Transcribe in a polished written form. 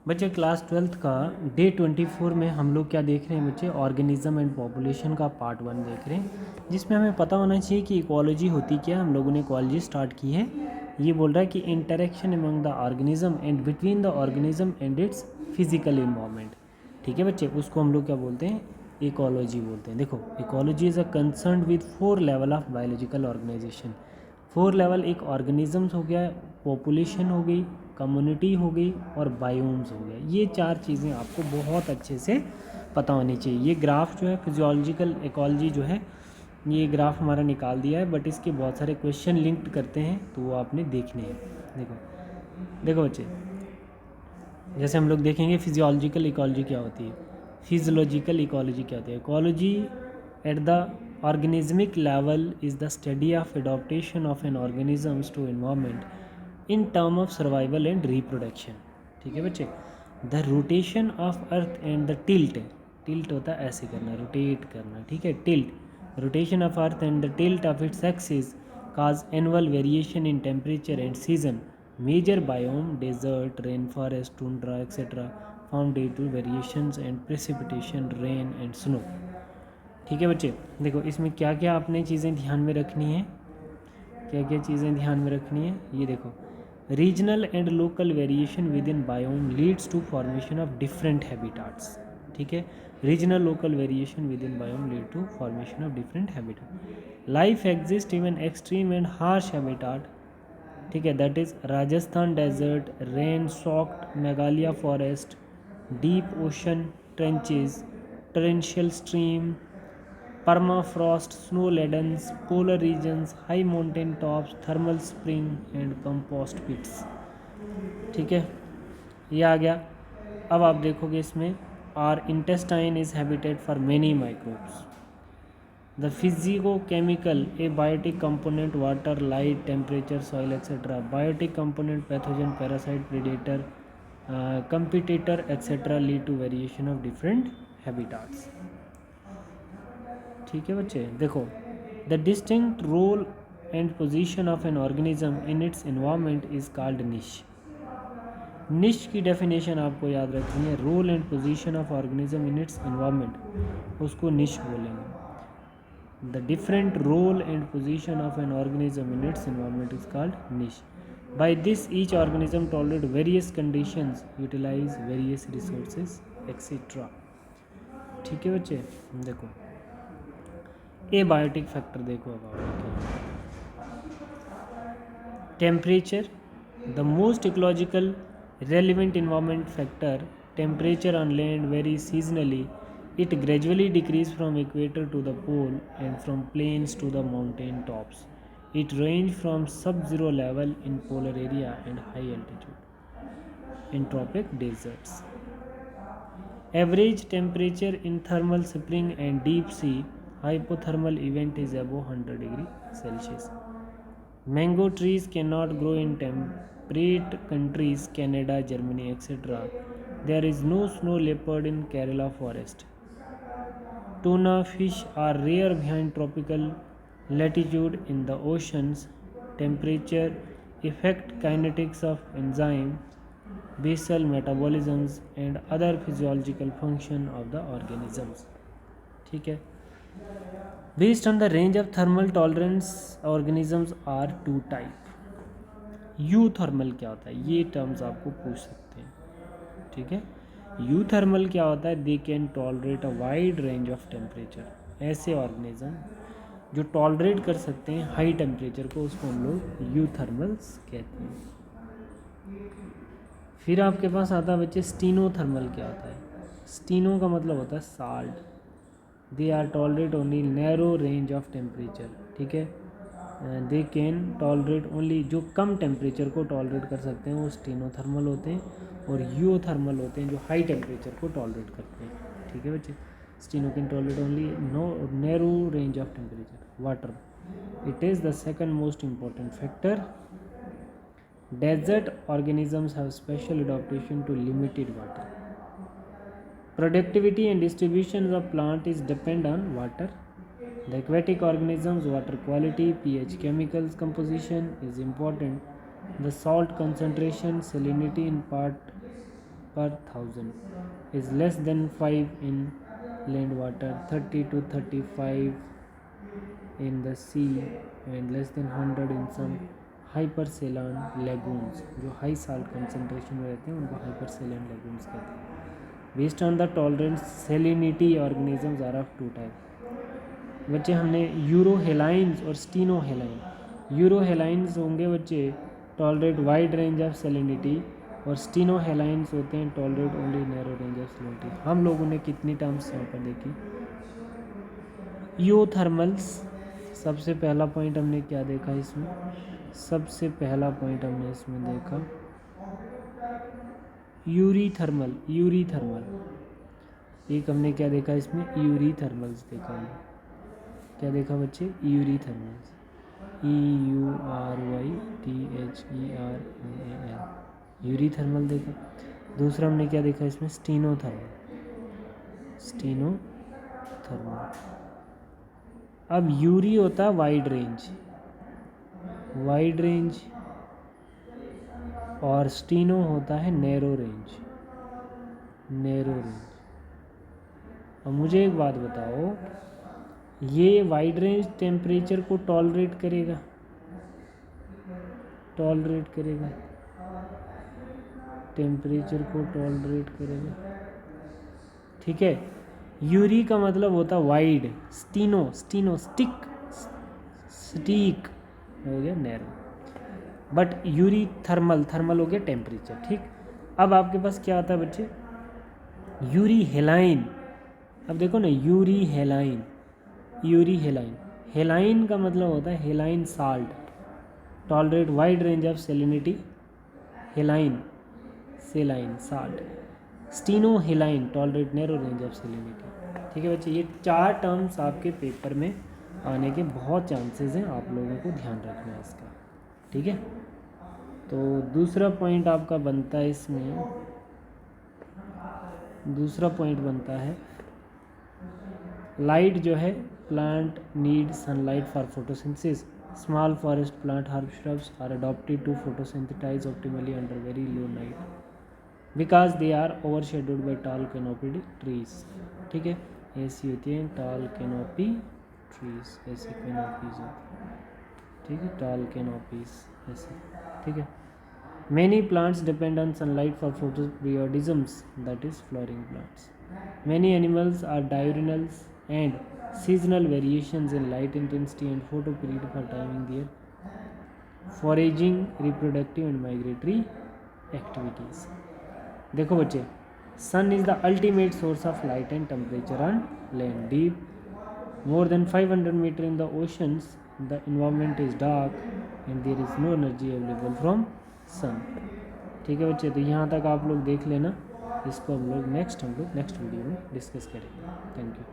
बच्चे class 12th का day 24 में हम लोग क्या देख रहे हैं बच्चे, ऑर्गेनिज्म एंड पॉपुलेशन का पार्ट 1 देख रहे हैं, जिसमें हमें पता होना चाहिए कि इकोलॉजी होती क्या है। हम लोगों ने इकोलॉजी स्टार्ट की है। ये बोल रहा है कि interaction among the organism and between the organism and it's physical environment. ठीक है बच्चे, उसको हम लोग क्या बोलते हैं, इकोलॉजी बोलते हैं। देखो, ecology is a concern with 4 level of biological organisation. 4 level एक ऑर्गेनिजम्स हो गया, पॉपुलेशन हो गई, कम्युनिटी हो गई और बायोम्स हो गया। ये 4 चीज़ें आपको बहुत अच्छे से पता होनी चाहिए। ये ग्राफ जो है फिजियोलॉजिकल इकोलॉजी जो है, ये ग्राफ हमारा निकाल दिया है, बट इसके बहुत सारे क्वेश्चन लिंक्ड करते हैं तो वो आपने देखने हैं। देखो देखो बच्चे, जैसे हम लोग देखेंगे फिजियोलॉजिकल इकोलॉजी क्या होती है, फिजियोलॉजिकल इकोलॉजी क्या होती है। Ecology at the organismic level is the study of adaptation of an organisms to environment in term of survival and reproduction. ठीक है बच्चे, the rotation of earth and the tilt, tilt होता है ऐसे करना, रोटेट करना, ठीक है, tilt, rotation of earth and the tilt of its axis cause annual variation in temperature and season. Major biome desert, rainforest, tundra, etc. found due to variations and precipitation, rain and snow. ठीक है बच्चे, देखो इसमें क्या क्या आपने चीज़ें ध्यान में रखनी है, क्या क्या चीज़ें ध्यान में रखनी है। ये देखो, regional and local variation within biome leads to formation of different habitats. ठीक है, regional local variation within biome lead to formation of different habitat. Life exist even extreme and harsh habitat. ठीक है, that is Rajasthan desert, rain soaked Meghalaya forest, deep ocean trenches, torrential stream, permafrost, snow ladens, polar regions, high mountain tops, thermal spring and compost pits। ठीक है, ये आ गया। अब आप देखोगे इसमें, our intestine is habitat for many microbes. The physicochemical abiotic component water, light, temperature, soil etcetera. Biotic component pathogen, parasite, predator, competitor etcetera lead to variation of different habitats. ठीक है बच्चे, देखो, the distinct role and position of an organism in its environment is called niche. Niche की डेफिनेशन आपको याद रखनी है, role and position of organism in its environment, उसको निश बोलेंगे। The different role and position of an organism in its environment is called niche. By this each organism tolerate various conditions, utilize various resources etcetera. ठीक है बच्चे, देखो abiotic factor देखो। अब temperature, the most ecological relevant environment factor. Temperature on land vary seasonally, it gradually decrease from equator to the pole and from plains to the mountain tops. It range from sub zero level in polar area and high altitude in tropic deserts. Average temperature in thermal spring and deep sea hypothermal event is above 100 degree Celsius. Mango trees cannot grow in temperate countries, Canada, Germany, etc. There is no snow leopard in Kerala forest. Tuna fish are rare behind tropical latitude in the oceans. Temperature affect kinetics of enzyme, basal metabolisms and other physiological function of the organisms. ठीक है, Based on the range of thermal tolerance, organisms are two type. यूथर्मल क्या होता है, ये terms आपको पूछ सकते हैं। ठीक है, यूथर्मल क्या होता है, they can tolerate a wide range of temperature. ऐसे ऑर्गेनिज्म जो टॉलरेट कर सकते हैं हाई टेम्परेचर को, उसको हम लोग यूथर्मल्स कहते हैं। फिर आपके पास आता है बच्चे स्टीनोथर्मल। क्या होता है, स्टीनो का मतलब होता है salt. They are tolerate only narrow range of temperature. ठीक है, दे कैन टॉलरेट ओनली, जो कम टेम्परेचर को टॉलरेट कर सकते हैं वो स्टीनोथर्मल होते हैं, और यूथर्मल होते हैं जो हाई टेम्परेचर को टॉलरेट करते हैं। ठीक है बच्चे, steno can tolerate only narrow range of temperature. Water, it is the second most important factor. Desert organisms have special adaptation to limited water. Productivity and distribution of plant is depend on water. The aquatic organisms, water quality, pH, chemicals composition is important. The salt concentration, salinity in part per 1000 is less than 5 in land water, 30 to 35 in the sea and less than 100 in some hypersaline lagoons. जो high salt concentration में रहते हैं उनको hypersaline lagoons कहते हैं. Based on the tolerance salinity, organisms are of two type. बच्चे हमने यूरोहेलाइंस और स्टीनोहेलाइन. यूरोहेलाइंस होंगे बच्चे tolerate wide range of salinity और स्टीनोहेलाइंस होते हैं tolerate only narrow range of salinity. हम लोगों ने कितनी टर्म्स यहाँ पर देखी. यूथर्मल्स, सबसे पहला पॉइंट हमने क्या देखा इसमें, सबसे पहला पॉइंट हमने इसमें देखा यूरीथर्मल. एक हमने क्या देखा इसमें, यूरीथर्मल्स देखा हमने. क्या देखा बच्चे, यूरीथर्मल्स, EURYTHERMAL, यूरीथर्मल देखा. दूसरा हमने क्या देखा इसमें, स्टीनोथर्मल. अब यूरी होता है वाइड रेंज और स्टीनो होता है नैरो रेंज. अब मुझे एक बात बताओ, ये वाइड रेंज टेम्परेचर को टॉलरेट करेगा, टेम्परेचर को टॉलरेट करेगा. ठीक है. यूरी का मतलब होता वाइड, स्टीक हो गया नैरो. बट यूरी थर्मल हो गया टेम्परेचर. ठीक. अब आपके पास क्या आता है बच्चे, यूरी हेलाइन. अब देखो ना, यूरी हेलाइन, हेलाइन का मतलब होता है haline salt, tolerate wide range of salinity, haline saline salt. Stenohaline tolerate narrow range of salinity. ठीक है बच्चे, ये 4 टर्म्स आपके पेपर में आने के बहुत चांसेस हैं, आप लोगों को ध्यान रखना है इसका. ठीक है. तो दूसरा पॉइंट आपका बनता है इसमें, दूसरा पॉइंट बनता है लाइट जो है, plant need sunlight for photosynthesis. Small forest plant herb shrubs are adapted to photosynthesize optimally under very low light because they are overshadowed by tall canopied trees. ठीक है, ऐसी होती है टॉल कैनोपी ट्रीज, ऐसी canopies होती है. ठीक है, टॉल कैनोपीज ऐसे. ठीक है. Many plants depend on sunlight for photoperiodisms, that is flowering plants. Many animals are diurnals and seasonal variations in light intensity and photoperiod for timing their foraging, reproductive and migratory activities. देखो बच्चे, sun is the ultimate source of light and temperature on land. Deep, more than 500 meter in the oceans, the environment is dark and there is no energy available from सन. ठीक है बच्चे, तो यहाँ तक आप लोग देख लेना. इसको हम लोग नेक्स्ट वीडियो में डिस्कस करेंगे. Thank you.